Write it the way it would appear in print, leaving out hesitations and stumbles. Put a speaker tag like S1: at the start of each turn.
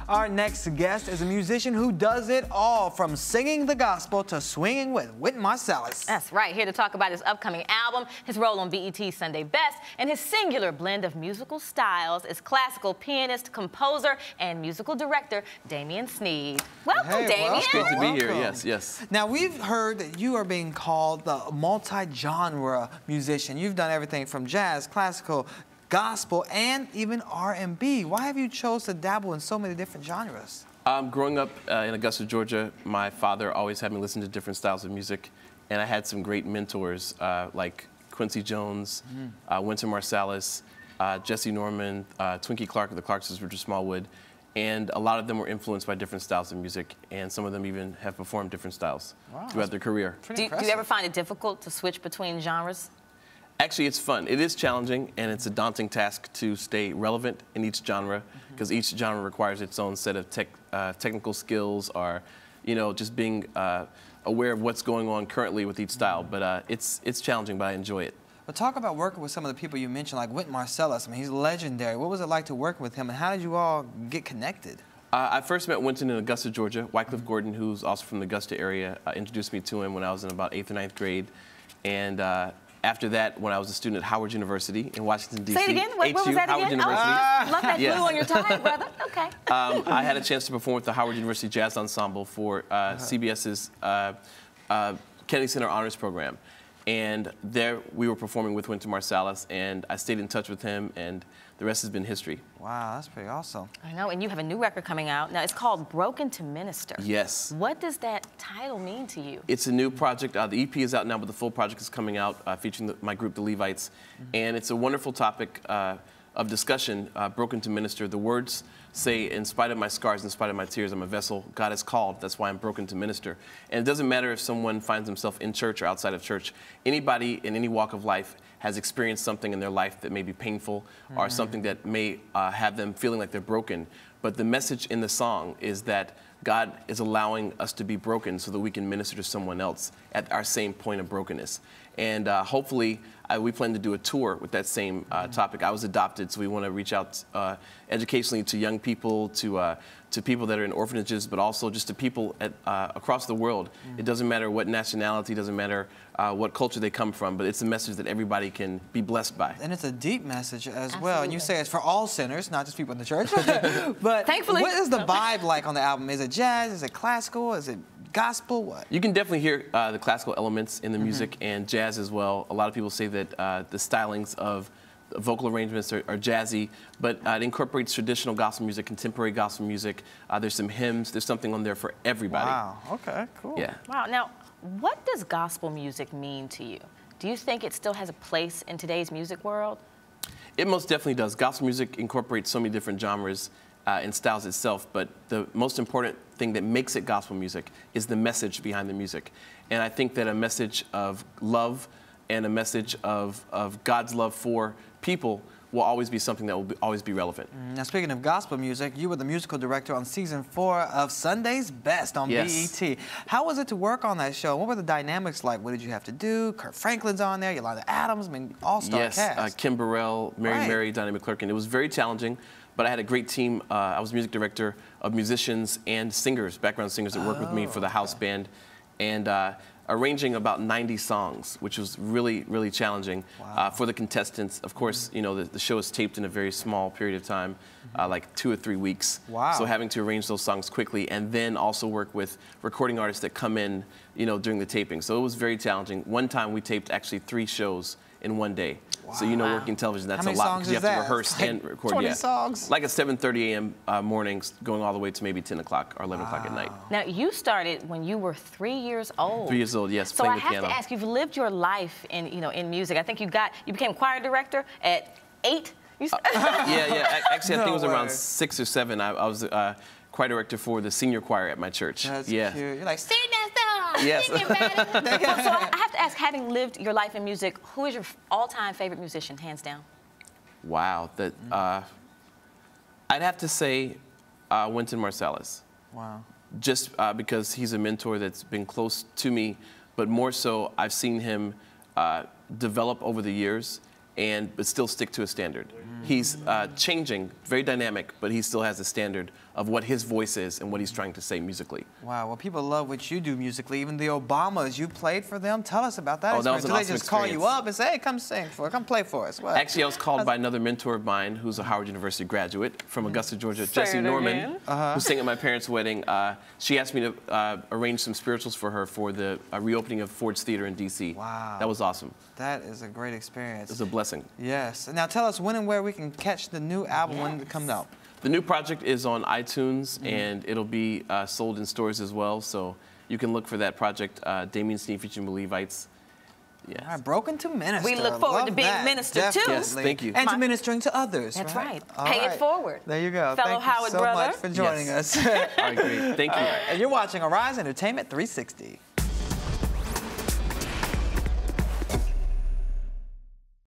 S1: Our next guest is a musician who does it all, from singing the gospel to swinging with Wynton Marsalis.
S2: That's right, here to talk about his upcoming album, his role on BET's Sunday Best, and his singular blend of musical styles is classical pianist, composer, and musical director, Damien Sneed. Welcome, Damien.
S3: It's great to be here, yes.
S1: Now, we've heard that you are being called the multi-genre musician. You've done everything from jazz, classical, gospel, and even R&B. Why have you chose to dabble in so many different genres?
S3: Growing up in Augusta, Georgia, my father always had me listen to different styles of music, and I had some great mentors like Quincy Jones, Wynton Marsalis, Jesse Norman, Twinkie Clark of the Clark Sisters, Richard Smallwood, and a lot of them were influenced by different styles of music, and some of them even have performed different styles throughout their career.
S2: Do you ever find it difficult to switch between genres?
S3: Actually, it's fun. It is challenging, and it's a daunting task to stay relevant in each genre, because each genre requires its own set of technical skills, or, you know, just being aware of what's going on currently with each style. But it's challenging, but I enjoy it.
S1: But talk about working with some of the people you mentioned, like Wynton Marsalis. I mean, he's legendary. What was it like to work with him, and how did you all get connected?
S3: I first met Wynton in Augusta, Georgia. Wycliffe Gordon, who's also from the Augusta area, introduced me to him when I was in about 8th or 9th grade. And after that, when I was a student at Howard University in Washington, D.C.
S2: Say it again? What was that
S3: Howard
S2: again?
S3: University.
S2: Oh, love that glue on your tie, brother. Okay.
S3: I had a chance to perform with the Howard University Jazz Ensemble for CBS's Kennedy Center Honors Program. And there we were performing with Wynton Marsalis, and I stayed in touch with him, and the rest has been history.
S1: Wow, that's pretty awesome.
S2: I know, and you have a new record coming out. Now, it's called Broken to Minister.
S3: Yes.
S2: What does that title mean to you?
S3: It's a new project. The EP is out now, but the full project is coming out featuring my group, the Levites. And it's a wonderful topic of discussion, Broken to Minister. The words say, in spite of my scars, in spite of my tears, I'm a vessel God has called. That's why I'm broken to minister. And it doesn't matter if someone finds himself in church or outside of church. Anybody in any walk of life has experienced something in their life that may be painful or something that may have them feeling like they're broken. But the message in the song is that God is allowing us to be broken so that we can minister to someone else at our same point of brokenness. And hopefully, we plan to do a tour with that same topic. I was adopted, so we want to reach out educationally to young people, to people that are in orphanages, but also just to people across the world. It doesn't matter what nationality, doesn't matter what culture they come from, but it's a message that everybody can be blessed by.
S1: And it's a deep message as well. And you say it's for all sinners, not just people in the church. But
S2: thankfully,
S1: what is the vibe like on the album? Is it jazz? Is it classical? Is it gospel? What?
S3: You can definitely hear the classical elements in the music and jazz as well. A lot of people say that the stylings of vocal arrangements are jazzy, but it incorporates traditional gospel music, contemporary gospel music. There's some hymns. There's something on there for everybody.
S1: Wow. Okay. Cool.
S3: Yeah.
S2: Wow. Now, what does gospel music mean to you? Do you think it still has a place in today's music world?
S3: It most definitely does. Gospel music incorporates so many different genres and styles itself, but the most important thing that makes it gospel music is the message behind the music. And I think that a message of love and a message of God's love for people will always be something that will always be relevant.
S1: Now, speaking of gospel music, you were the musical director on season 4 of Sunday's Best on BET. How was it to work on that show? What were the dynamics like? What did you have to do? Kurt Franklin's on there, Yolanda Adams, I mean, all-star cast.
S3: Yes, Kim Burrell, Mary, Donnie McClurkin. It was very challenging, but I had a great team. I was music director of musicians and singers, background singers that worked with me for the house band. And arranging about 90 songs, which was really, really challenging for the contestants. Of course, you know, the show is taped in a very small period of time, like 2 or 3 weeks.
S1: Wow.
S3: So having to arrange those songs quickly and then also work with recording artists that come in, you know, during the taping. So it was very challenging. One time we taped actually 3 shows in one day. Wow. So you know, working television, that's a lot because you have to rehearse and record.
S1: 20 songs?
S3: Like at 7:30 a.m. Mornings, going all the way to maybe 10 o'clock or 11 o'clock at night.
S2: Now, you started when you were 3 years old.
S3: 3 years old, yes,
S2: so
S3: playing the
S2: piano.
S3: piano.
S2: So I have to ask, you've lived your life in music. I think you became choir director at 8?
S3: Yeah. Actually, I think it was around 6 or 7. I was choir director for the senior choir at my church.
S1: That's cute. You're like, sing that song!
S3: Yes.
S2: Sing it, baby. So I have to ask, having lived your life in music, who is your all-time favorite musician, hands down?
S3: Wow. I'd have to say Wynton Marsalis.
S1: Wow.
S3: Just because he's a mentor that's been close to me, but more so I've seen him develop over the years but still stick to a standard. He's changing, very dynamic, but he still has a standard of what his voice is and what he's trying to say musically.
S1: Wow, well, people love what you do musically. Even the Obamas, you played for them. Tell us about that
S3: Oh,
S1: experience.
S3: that was an
S1: Do they
S3: awesome
S1: just call
S3: experience.
S1: you up and say, hey, come sing for us, come play for us? What?
S3: Actually, I was called by another mentor of mine who's a Howard University graduate from Augusta, Georgia, Jessie Norman, who sang at my parents' wedding. She asked me to arrange some spirituals for her for the reopening of Ford's Theater in D.C.
S1: Wow.
S3: That was awesome.
S1: That is a great experience.
S3: It was a blessing.
S1: Yes. Now tell us when and where we can catch the new album when it comes out.
S3: The new project is on iTunes, and it'll be sold in stores as well. So you can look for that project, Damien, Sneed featuring the Levites. Yes.
S1: All right, Broken to Minister.
S2: We look forward to being minister, too.
S3: Yes, thank you.
S1: And to ministering to others.
S2: That's right.
S1: All
S2: Pay it forward.
S1: There you go.
S2: Fellow
S1: Thank
S2: Howard
S1: you so
S2: brother.
S1: much for joining us.
S3: All right, great. Thank you.
S1: And you're watching Arise Entertainment 360.